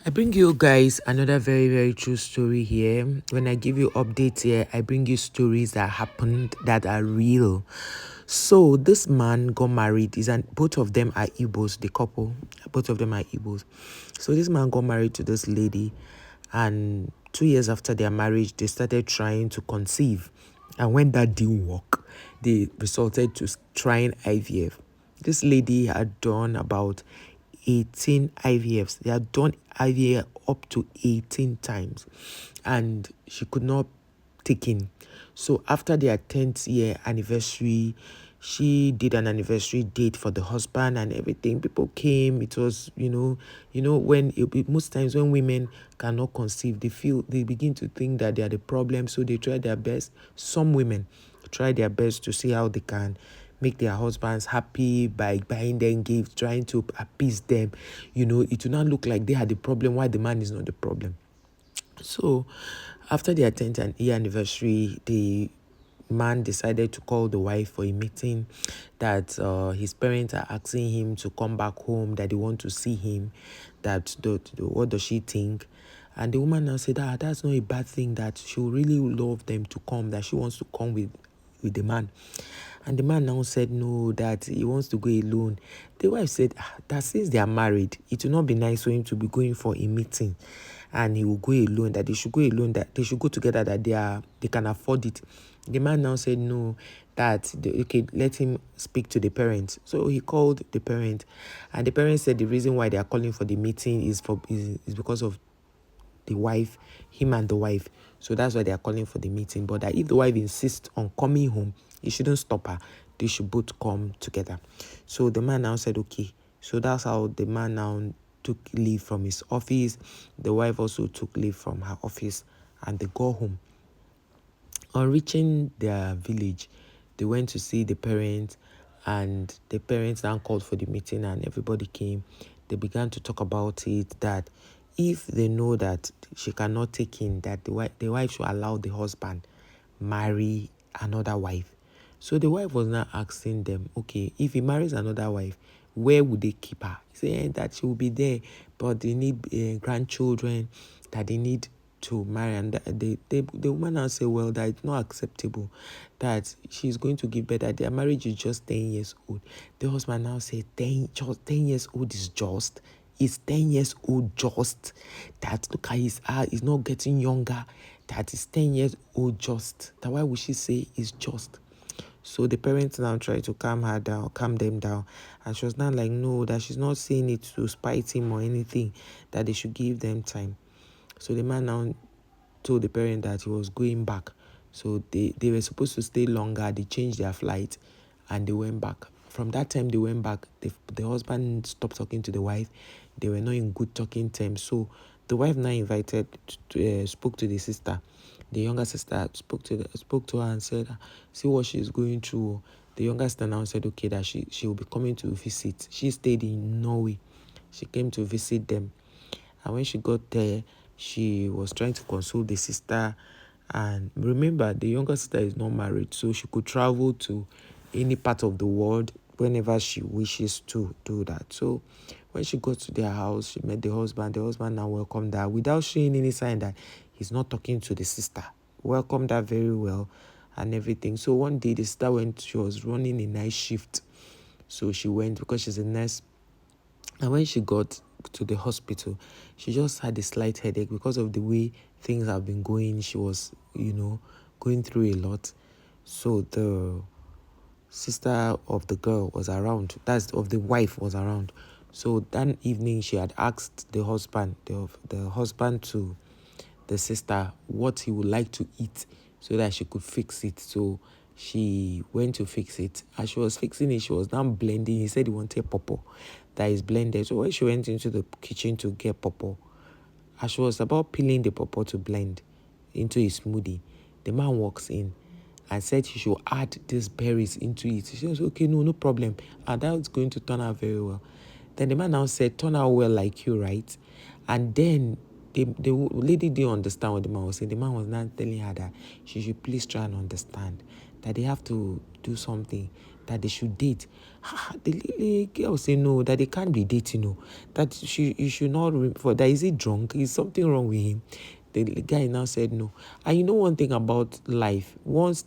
I bring you guys another very, very true story here. When I give you updates here, I bring you stories that happened that are real. So this man got married. Both of them are Igbos, the couple. Both of them are Igbos. So this man got married to this lady, and 2 years after their marriage, they started trying to conceive. And when that didn't work, they resorted to trying IVF. This lady had done about 18 IVFs. They had done IVF up to 18 times, and she could not take in. So after their 10th year anniversary, she did an anniversary date for the husband and everything. People came. It was, when most times when women cannot conceive, they begin to think that they are the problem. So they try their best. Some women try their best to see how they can make their husbands happy by buying them gifts, trying to appease them. It will not look like they are the problem while the man is not the problem. So after their 10th year anniversary, the man decided to call the wife for a meeting, that his parents are asking him to come back home, that they want to see him, that what does she think? And the woman now said, that's not a bad thing, that she would really love them to come, that she wants to come with the man. And the man now said no, that he wants to go alone. The wife said that since they are married, it will not be nice for him to be going for a meeting and he will go alone, that they should go alone, that they should go together, that they can afford it. The man now said no, that okay, let him speak to the parents. So he called the parent, and the parents said the reason why they are calling for the meeting is because of the wife, him and the wife. So that's why they are calling for the meeting. But that if the wife insists on coming home, he shouldn't stop her. They should both come together. So the man now said, okay. So that's how the man now took leave from his office. The wife also took leave from her office, and they go home. On reaching their village, they went to see the parents, and the parents now called for the meeting, and everybody came. They began to talk about it, that if they know that she cannot take in, that the wife should allow the husband marry another wife. So the wife was now asking them, okay, if he marries another wife, where would they keep her? Saying that she will be there, but they need grandchildren, that they need to marry. And the woman now say, well, that it's not acceptable, that she's going to give birth, that their marriage is just 10 years old. The husband now said, 10 years old is just. Is 10 years old just? That look at his eye, is not getting younger. That is 10 years old just. That why would she say is just? So the parents now try to calm them down. And she was now like, no, that she's not saying it to spite him or anything, that they should give them time. So the man now told the parent that he was going back. So they were supposed to stay longer. They changed their flight and they went back. From that time they went back, the husband stopped talking to the wife. They were not in good talking terms. So the wife now spoke to the sister. The younger sister spoke to her and said, see what she's going through. The younger sister now said, okay, that she will be coming to visit. She stayed in Norway. She came to visit them. And when she got there, she was trying to console the sister. And remember, the younger sister is not married, so she could travel to any part of the world whenever she wishes to do that. So when she got to their house, she met the husband. The husband now welcomed her without showing any sign that he's not talking to the sister. Welcomed her very well and everything. So one day the sister went, she was running a night shift. So she went because she's a nurse. And when she got to the hospital, she just had a slight headache because of the way things have been going. She was, going through a lot. So the sister of the girl was around. That's of the wife was around. So that evening, she had asked the husband, the husband to the sister, what he would like to eat so that she could fix it. So she went to fix it. As she was fixing it, she was now blending. He said he wanted pawpaw that is blended. So when she went into the kitchen to get pawpaw, as she was about peeling the pawpaw to blend into a smoothie, the man walks in and said she should add these berries into it. She said, okay, no problem. And that's going to turn out very well. Then the man now said, turn out well like you, right? And then the lady didn't understand what the man was saying. The man was now telling her that she should please try and understand, that they have to do something, that they should date. The lady girl say no, that they can't be dating, no. That you should not, for that is he drunk? Is something wrong with him? The guy now said no. And you know one thing about life, once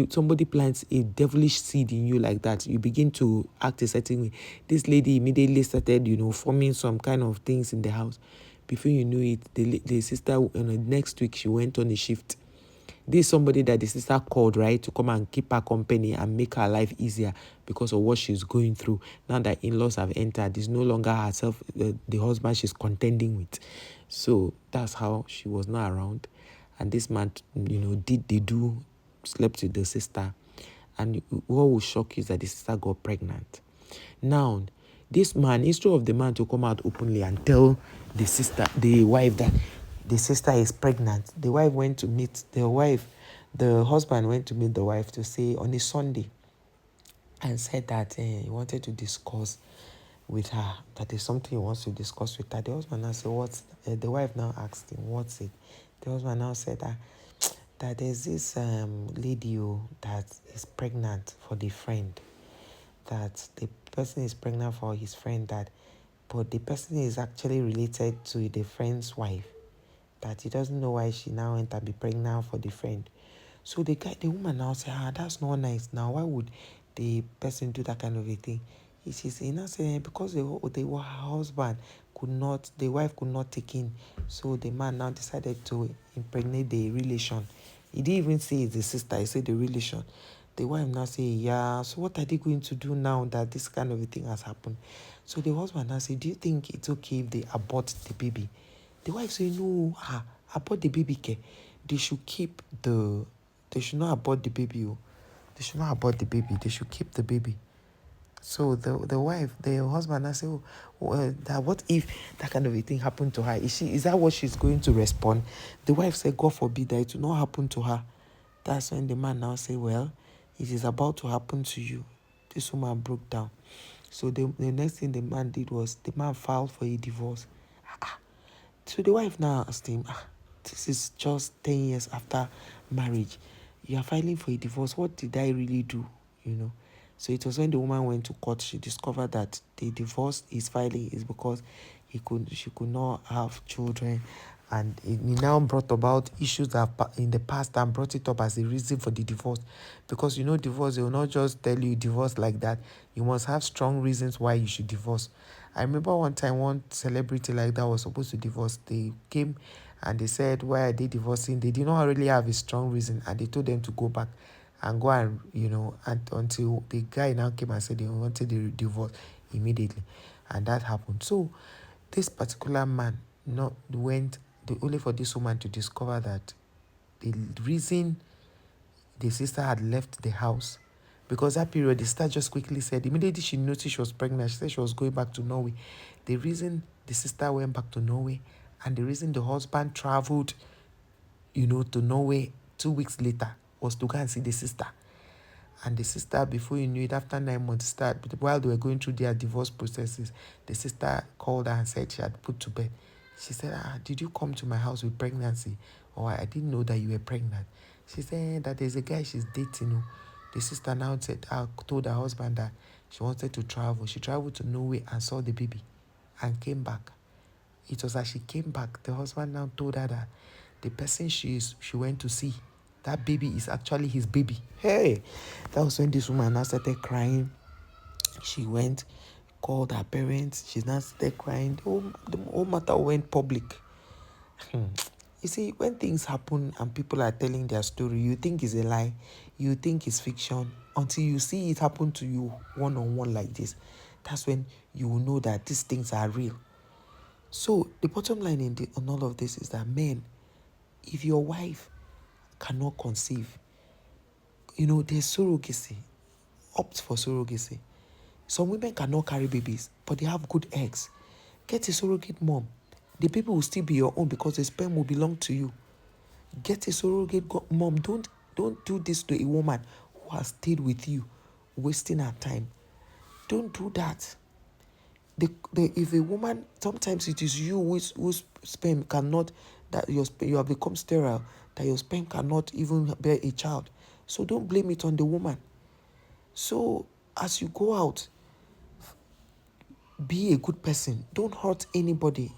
somebody plants a devilish seed in you like that, you begin to act a certain way. This lady immediately started, forming some kind of things in the house. Before you knew it, the sister, next week she went on a shift. This is somebody that the sister called, right, to come and keep her company and make her life easier because of what she's going through. Now that in-laws have entered, it's no longer herself, the husband she's contending with. So that's how she was not around. And this man, slept with the sister. And what will shock you is that the sister got pregnant. Now, this man, instead of the man to come out openly and tell the wife that the sister is pregnant, the husband went to meet the wife to say on a Sunday and said that he wanted to discuss with her, that there's something he wants to discuss with her. The husband now said, what's the wife now asked him, what's it? The husband now said that there's this lady that is pregnant for the friend, that the person is pregnant for his friend, but the person is actually related to the friend's wife, that he doesn't know why she now went to be pregnant for the friend. So the woman now said, that's not nice. Now, why would the person do that kind of a thing? He now said, because the husband the wife could not take in. So the man now decided to impregnate the relation. He didn't even say it's the sister, he said the relation. The wife now say, yeah, so what are they going to do now that this kind of a thing has happened? So the husband now say, do you think it's okay if they abort the baby? The wife say, no, abort the baby. They should not abort the baby. They should not abort the baby. They should keep the baby. So the husband now say, what if that kind of a thing happened to her? Is that what she's going to respond? The wife said, God forbid that it will not happen to her. That's when the man now say, well, it is about to happen to you. This woman broke down. So the next thing the man did was the man filed for a divorce. So the wife now asked him, this is just 10 years after marriage. You are filing for a divorce. What did I really do? So it was when the woman went to court, she discovered that the divorce he's filing is because she could not have children. And it now brought about issues that in the past and brought it up as a reason for the divorce. Because divorce, they will not just tell you divorce like that. You must have strong reasons why you should divorce. I remember one time one celebrity like that was supposed to divorce. They came and they said, why are they divorcing? They did not really have a strong reason, and they told them to go back and go and, and until the guy now came and said they wanted the divorce immediately. And that happened. So this particular man went only for this woman to discover that the reason the sister had left the house, because that period the sister just quickly said, immediately she noticed she was pregnant, she said she was going back to Norway. The reason the sister went back to Norway and the reason the husband traveled to Norway 2 weeks later was to go and see the sister. And the sister, before you knew it, after 9 months, while they were going through their divorce processes, the sister called her and said she had put to bed. She said, did you come to my house with pregnancy? Or I didn't know that you were pregnant. She said that there's a guy she's dating. The sister now told her husband that she wanted to travel. She traveled to Norway and saw the baby and came back. It was as she came back, the husband now told her that the person she went to see, that baby is actually his baby. Hey, that was when this woman now started crying. She went, called her parents. She now started crying. The whole matter went public. You see, when things happen and people are telling their story, you think it's a lie, you think it's fiction, until you see it happen to you one-on-one like this. That's when you will know that these things are real. So the bottom line on all of this is that, men, if your wife cannot conceive, there's surrogacy. Opt for surrogacy. Some women cannot carry babies, but they have good eggs. Get a surrogate mom. The baby will still be your own because the sperm will belong to you. Get a surrogate mom. Don't do this to a woman who has stayed with you, wasting her time. Don't do that. If a woman, sometimes it is you whose sperm cannot, that you have become sterile, that your sperm cannot even bear a child. So don't blame it on the woman. So as you go out, be a good person. Don't hurt anybody.